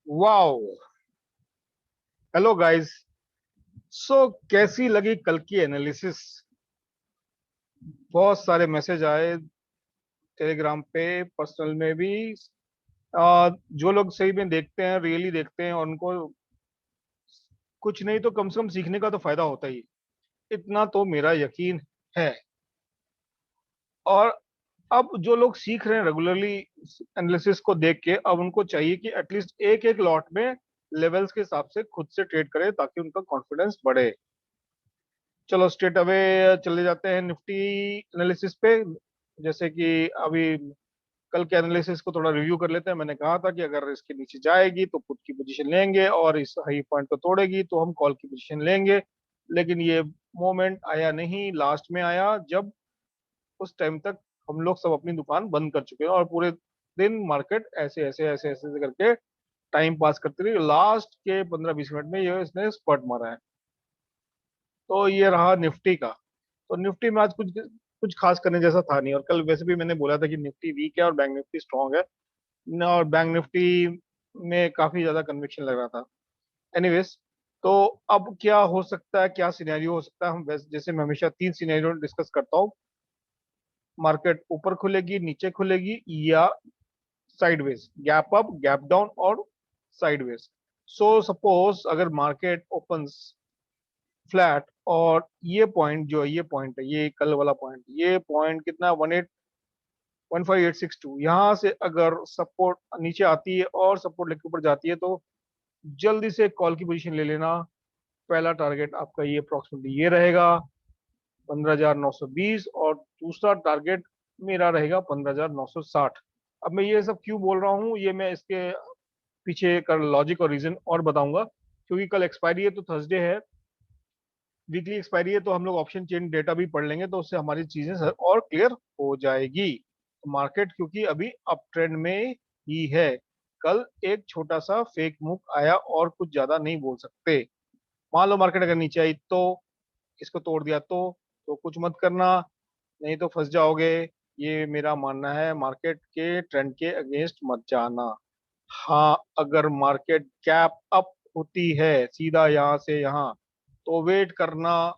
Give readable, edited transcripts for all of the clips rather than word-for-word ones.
Wow. Hello guys. कैसी लगी कल की एनालिसिस? बहुत सारे मैसेज आए टेलीग्राम पे, पर्सनल में भी। जो लोग सही में देखते हैं, रियली देखते हैं, और उनको कुछ नहीं तो कम से कम सीखने का तो फायदा होता ही, इतना तो मेरा यकीन है। और अब जो लोग सीख रहे हैं रेगुलरली एनालिसिस को देख के, अब उनको चाहिए कि एटलीस्ट एक एक लॉट में लेवल्स के हिसाब से खुद से ट्रेड करें ताकि उनका कॉन्फिडेंस बढ़े। चलो स्ट्रेट अवे चले जाते हैं निफ्टी एनालिसिस पे। जैसे कि अभी कल के एनालिसिस को थोड़ा रिव्यू कर लेते हैं। मैंने कहा था कि अगर इसके नीचे जाएगी तो पुट की पोजीशन लेंगे, और इस हाई पॉइंट को तोड़ेगी तो हम कॉल की पोजीशन लेंगे। लेकिन ये मोमेंट आया नहीं, लास्ट में आया जब उस टाइम तक हम लोग सब अपनी दुकान बंद कर चुके हैं, और पूरे दिन मार्केट ऐसे ऐसे ऐसे ऐसे ऐसे करके टाइम पास करती रही। लास्ट के 15-20 मिनट में ये इसने स्पॉट मारा है। तो ये रहा निफ्टी का। तो निफ्टी में आज कुछ कुछ खास करने जैसा था नहीं, और कल वैसे भी मैंने बोला था कि निफ्टी वीक है और बैंक निफ्टी स्ट्रांग है। और बैंक निफ्टी में काफी ज्यादा कन्विक्शन लग रहा था। एनीवेज, तो अब क्या हो सकता है, क्या सिनेरियो हो सकता है? हम वैसे जैसे मैं हमेशा 3 सिनेरियो डिस्कस करता हूँ। मार्केट ऊपर खुलेगी, नीचे खुलेगी, या sideways, gap up, gap down, और साइडवेज। सपोज अगर मार्केट ओपन्स फ्लैट, और ये पॉइंट जो है, ये पॉइंट है, ये कल वाला पॉइंट, ये पॉइंट कितना, 15862, यहाँ से अगर सपोर्ट नीचे आती है और सपोर्ट लेके ऊपर जाती है तो जल्दी से कॉल की पोजीशन ले लेना। पहला टारगेट आपका ये अप्रोक्सीमेटली ये रहेगा, 15,920, और दूसरा टारगेट मेरा रहेगा 15,960। अब मैं ये सब क्यों बोल रहा हूँ, ये मैं इसके पीछे का लॉजिक और रीजन और बताऊंगा। क्योंकि कल एक्सपायरी है, तो थर्सडे है, वीकली एक्सपायरी है, तो हम लोग ऑप्शन चेन डेटा भी पढ़ लेंगे, तो उससे हमारी चीजें और क्लियर हो जाएगी। मार्केट क्योंकि अभी अप ट्रेंड में ही है। कल एक छोटा सा फेक मूव आया, और कुछ ज्यादा नहीं बोल सकते। मान लो मार्केट अगर नीचे आई तो, इसको तोड़ दिया तो कुछ मत करना, नहीं तो फंस जाओगे। ये मेरा मानना है, मार्केट के ट्रेंड के अगेंस्ट मत जाना। हाँ, अगर मार्केट गैप अप होती है सीधा यहाँ से यहाँ, तो वेट करना।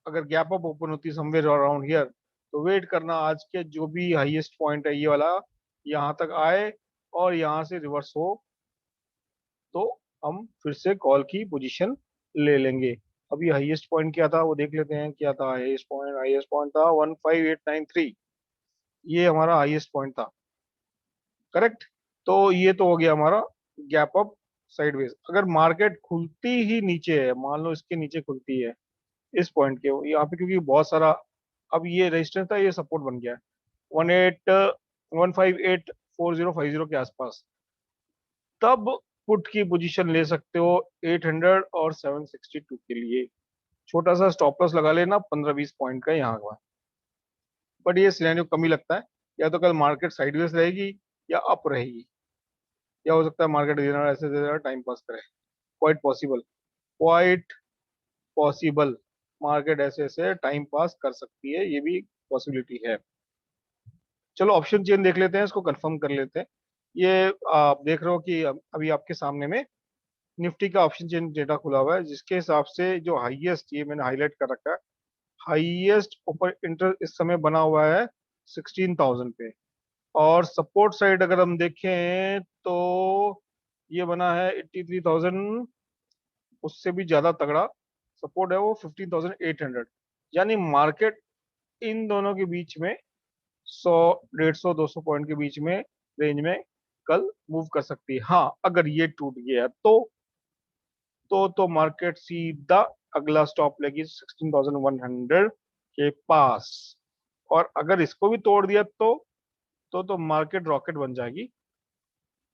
अगर गैप अप ओपन होती है समवेयर अराउंड हियर, तो वेट करना आज के जो भी हाईएस्ट पॉइंट है ये वाला, यहाँ तक आए और यहाँ से रिवर्स हो, तो हम फिर से कॉल की पोजीशन ले लेंगे। अभी हाईएस्ट पॉइंट क्या था वो देख लेते हैं। क्या था हाईएस्ट पॉइंट था 15893। ये हमारा हाईएस्ट पॉइंट था, करेक्ट। तो ये तो हो गया हमारा गैप अप साइडवेज। अगर मार्केट खुलती ही नीचे है, मान लो इसके नीचे खुलती है इस पॉइंट के यहाँ पे, क्योंकि बहुत सारा, अब ये रेजिस्टेंस था, ये सपोर्ट बन गया है 1584050 के आसपास, तब पुट की पोजीशन ले सकते हो 800 और 762 के लिए। छोटा सा स्टॉप लॉस लगा लेना 15-20 पॉइंट का यहाँ का। बट ये सिनेरियो कम ही लगता है। या तो कल मार्केट साइडवेज रहेगी, या अप रहेगी, या हो सकता है मार्केट डिनर ऐसे टाइम पास करे। Quite possible, quite possible, market ऐसे ऐसे टाइम पास कर सकती है, ये भी पॉसिबिलिटी है। चलो ऑप्शन चेन देख लेते हैं, इसको कंफर्म कर लेते हैं। ये आप देख रहे हो कि अभी आपके सामने में निफ्टी का ऑप्शन चेन डेटा खुला हुआ है, जिसके हिसाब से जो हाईएस्ट, ये मैंने हाईलाइट कर रखा है, हाईएस्ट ऊपर इंटर इस समय बना हुआ है 16,000 पे। और सपोर्ट साइड अगर हम देखें तो ये बना है 83,000, उससे भी ज्यादा तगड़ा सपोर्ट है वो 15,800। यानी मार्केट इन दोनों के बीच में 100, 150, 200 पॉइंट के बीच में रेंज में कल मूव कर सकती है। हाँ, अगर ये टूट गया तो मार्केट सीधा अगला स्टॉप लेगी 16,100 के पास। और अगर इसको भी तोड़ दिया तो मार्केट रॉकेट बन जाएगी,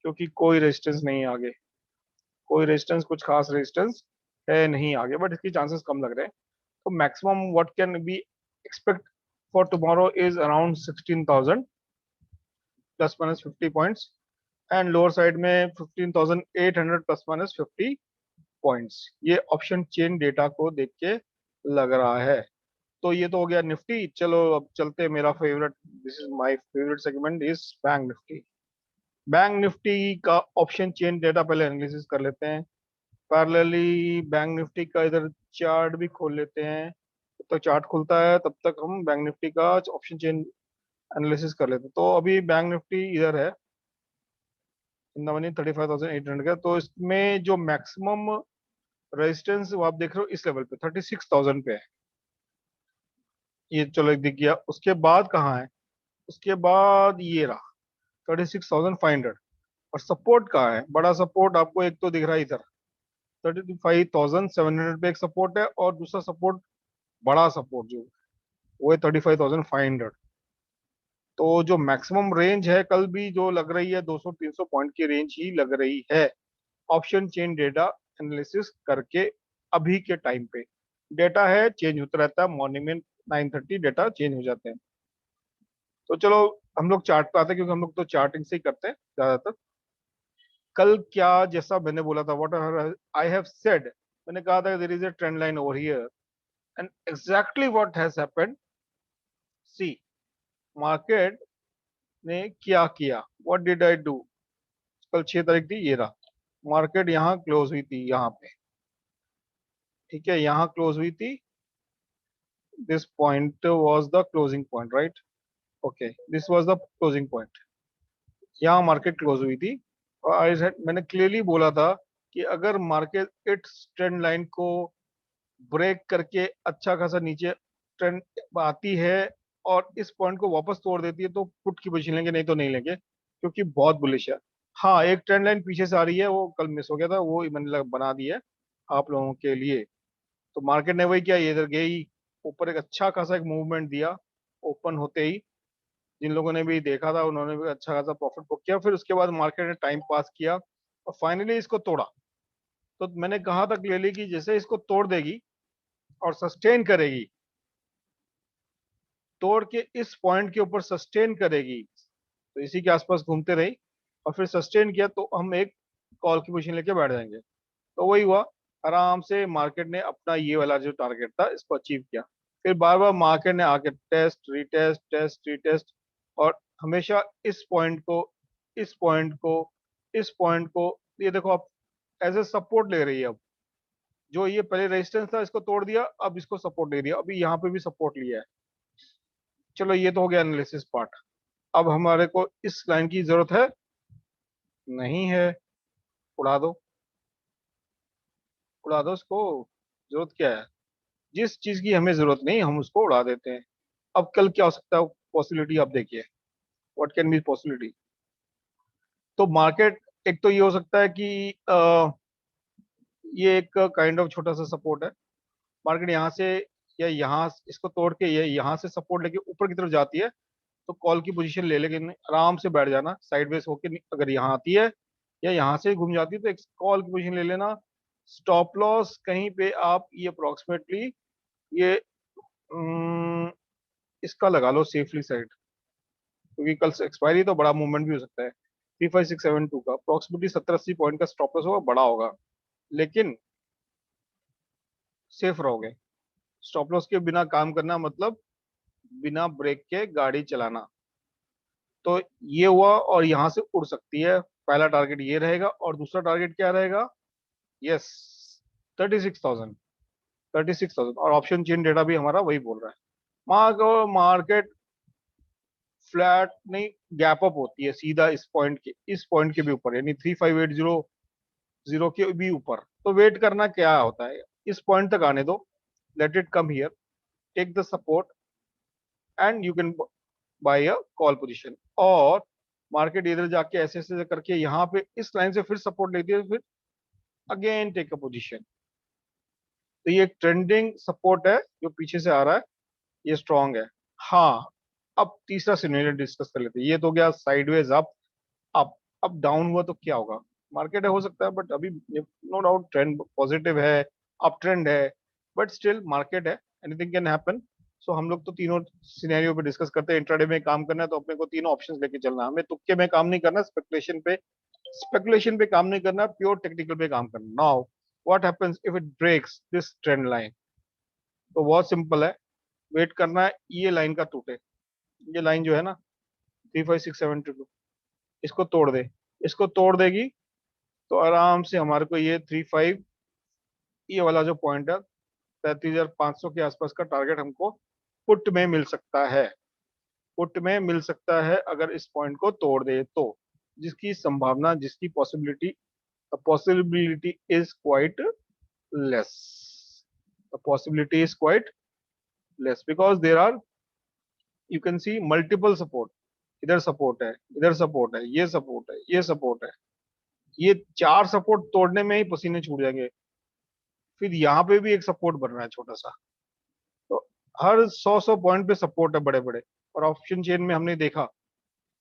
क्योंकि कोई रेजिस्टेंस नहीं है आगे। कोई रेजिस्टेंस, कुछ खास रेजिस्टेंस है नहीं आगे, बट इसकी चांसेस कम लग रहे हैं। तो maximum what can be expect for tomorrow is around 16,000 plus minus 50 points, and lower side में 15,800 प्लस माइनस 50 पॉइंट्स। ये ऑप्शन चेन डेटा को देख के लग रहा है। तो ये तो हो गया निफ्टी। चलो अब चलते हैं, मेरा favourite, this is my favourite segment is bank Nifty. Bank Nifty का ऑप्शन चेन डेटा पहले एनालिसिस कर लेते हैं। पैरेलली बैंक निफ्टी का इधर चार्ट भी खोल लेते हैं। जब तक चार्ट खुलता है तब तक हम बैंक निफ्टी का ऑप्शन चेन एनालिसिस कर लेते हैं। तो अभी बैंक निफ्टी इधर है, इन द मनी 35,800 का। तो इसमें जो मैक्सिमम रेजिस्टेंस वो आप देख रहे हो इस लेवल पे 36,000 पे है। ये चलो एक दिख गया। उसके बाद कहाँ है? उसके बाद ये रहा 36,500। और सपोर्ट कहाँ है? बड़ा सपोर्ट आपको एक तो दिख रहा है इधर 35,700 पे एक सपोर्ट है, और दूसरा सपोर्ट, बड़ा सपोर्ट जो वो है 35,500। तो जो मैक्सिमम रेंज है कल भी जो लग रही है 200-300 पॉइंट की रेंज ही लग रही है ऑप्शन चेन डेटा एनालिसिस करके। अभी के टाइम पे डेटा है, चेंज होता रहता है, मॉर्निंग में 9:30 डेटा चेंज हो जाते हैं। तो चलो हम लोग चार्ट पे आते हैं, क्योंकि हम लोग तो चार्टिंग से ही करते हैं ज्यादातर। कल क्या, जैसा मैंने बोला था, व्हाट आई हैव सेड, मैंने कहा था there is a trend line over here, and exactly what has happened. See, market ने क्या किया, व्हाट डिड आई डू। कल 6 तारीख थी, ये रहा, मार्केट यहाँ क्लोज हुई थी, यहाँ पे, ठीक है, यहाँ क्लोज हुई थी। This point was the closing point, right? Okay, this was the closing point. यहाँ मार्केट क्लोज हुई थी। और मैंने क्लियरली बोला था कि अगर मार्केट इट्स ट्रेंड लाइन को ब्रेक करके अच्छा खासा नीचे ट्रेंड आती है और इस पॉइंट को वापस तोड़ देती है, तो पुट की पोजीशन लेंगे, नहीं तो नहीं लेंगे, क्योंकि बहुत बुलिश है। हाँ, एक ट्रेंड लाइन पीछे से आ रही है, वो कल मिस हो गया था, वो मैंने बना दी है आप लोगों के लिए। तो मार्केट ने वही किया, ये इधर गई ऊपर, एक अच्छा खासा एक मूवमेंट दिया ओपन होते ही। जिन लोगों ने भी देखा था उन्होंने भी अच्छा खासा प्रॉफिट बुक किया। फिर उसके बाद मार्केट ने टाइम पास किया और फाइनली इसको तोड़ा। तो मैंने कहा था क्लियरली कि जैसे इसको तोड़ देगी और सस्टेन करेगी, तोड़ के इस पॉइंट के ऊपर सस्टेन करेगी, तो इसी के आसपास घूमते रही, और फिर सस्टेन किया तो हम एक कॉल की पोजीशन लेके बैठ जाएंगे। तो वही हुआ, आराम से मार्केट ने अपना ये वाला जो टारगेट था इसको अचीव किया। फिर बार बार मार्केट ने आके टेस्ट रीटेस्ट टेस्ट रीटेस्ट, और हमेशा इस पॉइंट को, इस पॉइंट को, इस पॉइंट को, ये देखो आप, एज ए सपोर्ट ले रही है अब। जो ये पहले रेजिस्टेंस था इसको तोड़ दिया, अब इसको सपोर्ट ले दिया, अभी यहाँ पे भी सपोर्ट लिया है। चलो ये तो हो गया एनालिसिस पार्ट। अब हमारे को इस लाइन की जरूरत है, नहीं है, उड़ा दो, उड़ा दो इसको। जरूरत क्या है? जिस चीज की हमें जरूरत नहीं हम उसको उड़ा देते हैं। अब कल क्या हो सकता है पॉसिबिलिटी, आप देखिए, व्हाट कैन बी पॉसिबिलिटी। तो मार्केट, एक तो ये हो सकता है कि ये एक काइंड ऑफ छोटा सा सपोर्ट है। मार्केट यहाँ से या यहाँ इसको तोड़ के ये यहाँ से सपोर्ट लेके ऊपर की तरफ जाती है, तो कॉल की पोजीशन ले, लेकिन आराम से बैठ जाना साइडवेज होके। अगर यहाँ आती है या यहाँ से घूम जाती है तो एक कॉल की पोजीशन ले लेना। स्टॉप लॉस कहीं पे आप ये अप्रोक्सीमेटली ये इसका लगा लो सेफली साइड, क्योंकि कल से एक्सपायरी तो बड़ा मूवमेंट भी हो सकता है। 35672 का अप्रोक्सीमेटली 70-80 पॉइंट का स्टॉप लॉस होगा, बड़ा होगा, लेकिन सेफ रहोगे। स्टॉप लॉस के बिना काम करना मतलब बिना ब्रेक के गाड़ी चलाना। तो ये हुआ, और यहाँ से उड़ सकती है। पहला टारगेट ये रहेगा, और दूसरा टारगेट क्या रहेगा? यस, 36,000, 36,000। और ऑप्शन चेन डेटा भी हमारा वही बोल रहा है, मार्केट फ्लैट नहीं, गैप अप होती है सीधा इस पॉइंट के भी ऊपर, यानी 35,800 के भी ऊपर। तो वेट करना क्या होता है, इस पॉइंट तक आने दो, let it come here, take the support, and you can buy a call position. और मार्केट इधर जाके ऐसे ऐसे करके यहाँ पे इस लाइन से फिर सपोर्ट लेती है, फिर अगेन टेक अ पोजीशन। तो ये ट्रेंडिंग सपोर्ट है जो पीछे से आ रहा है, ये स्ट्रांग है। हाँ, अब तीसरा सिनेरियो डिस्कस कर लेते हैं। ये तो गया साइडवेज अप, अप, अब डाउन हुआ तो क्या होगा? मार्केट है, हो सकता है, बट अभी नो डाउट ट्रेंड पॉजिटिव है, अप ट्रेंड है, बट स्टिल मार्केट है, एनीथिंग कैन हैपन। सो हम लोग तो तीनों सिनेरियो पे डिस्कस करते हैं। इंट्राडे में काम करना है तो अपने को तीनों ऑप्शंस लेके चलना है, हमें तुक्के में काम नहीं करना, स्पेकुलेशन पे काम नहीं करना, प्योर टेक्निकल पे काम करना। Now what happens if it breaks this trend line? तो बहुत सिंपल है, वेट करना है ये लाइन का टूटे। ये लाइन जो है ना 35,672, इसको तोड़ दे, इसको तोड़ देगी तो आराम से हमारे को ये 35, ये वाला जो पॉइंट है 33,500 के आसपास का टारगेट हमको पुट में मिल सकता है। पुट में मिल सकता है अगर इस पॉइंट को तोड़ दे तो, जिसकी संभावना, जिसकी possibility, the possibility is quite less. The possibility is quite less because there are, you can see multiple support. इधर सपोर्ट है, इधर सपोर्ट है, ये सपोर्ट है, ये सपोर्ट है, ये 4 सपोर्ट तोड़ने में ही पसीने छूट जाएंगे। फिर यहाँ पे भी एक सपोर्ट बन रहा है छोटा सा। तो हर 100 पॉइंट पे सपोर्ट है बड़े बड़े, और ऑप्शन चेन में हमने देखा।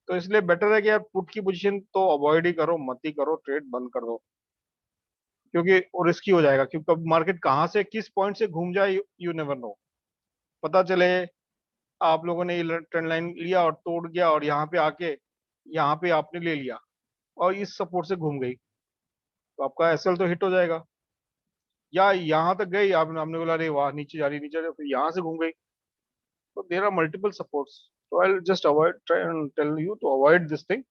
तो इसलिए बेटर है कि यार पुट की पोजीशन तो अवॉइड ही करो, मत ही करो, ट्रेड बंद कर दो, क्योंकि वो रिस्की हो जाएगा। क्योंकि कब मार्केट कहाँ से किस पॉइंट से घूम जाए, यू नेवर नो। पता चले आप लोगों ने ये ट्रेंड लाइन लिया और तोड़ गया, और यहाँ पे आके यहाँ पे आपने ले लिया और इस सपोर्ट से घूम गई, तो आपका एसएल तो हिट हो जाएगा। या यहाँ तक गई, आपने आपने बोला अरे वाह नीचे जा रही, नीचे जा रही, फिर यहाँ से घूम गई। तो देर आर मल्टीपल सपोर्ट्स, तो I just avoid, try and tell you to avoid this thing.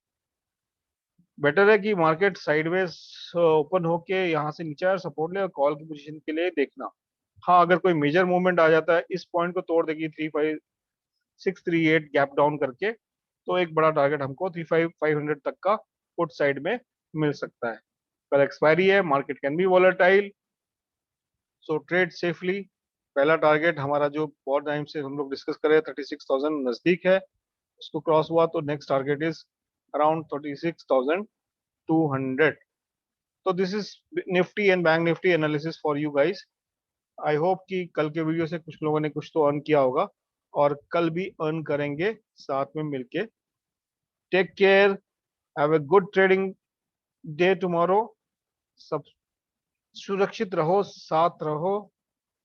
Better है कि मार्केट साइडवेज ओपन होके यहाँ से नीचे आए, सपोर्ट ले, और कॉल की पोजीशन के लिए देखना। हाँ, अगर कोई मेजर मूवमेंट आ जाता है, इस पॉइंट को तोड़ देगी 35638 गैप डाउन करके, तो एक बड़ा टारगेट हमको 35500 तक का पुट साइड में मिल सकता है। कल एक्सपायरी है, market can be volatile, so trade safely. पहला टारगेट हमारा जो बहुत टाइम से हम लोग डिस्कस कर रहे हैं 36,000 नजदीक है, उसको क्रॉस हुआ तो नेक्स्ट टारगेट इज अराउंड 36,200। तो this is Nifty and bank Nifty analysis for you guys. I hope कि कल के वीडियो से कुछ लोगों ने कुछ तो अर्न किया होगा, और कल भी अर्न करेंगे साथ में मिलके। Take care, have a good trading day tomorrow. सब सुरक्षित रहो, साथ रहो,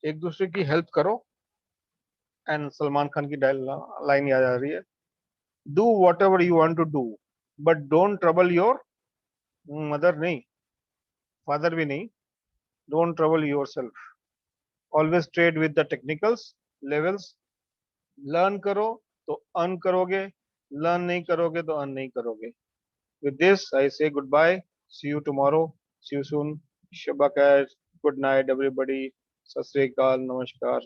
एक दूसरे की हेल्प करो। एंड सलमान खान की लाइन याद आ रही है, do whatever you want to do, but don't trouble your mother, नहीं फादर भी नहीं, don't trouble yourself. Always trade with the technicals levels. Learn करो तो अर्न करोगे, लर्न नहीं करोगे तो अर्न नहीं करोगे। With this I say good bye, see you tomorrow, see you soon, शब्बा खैर, गुड नाइट एवरीबॉडी, सत श्री अकाल, नमस्कार।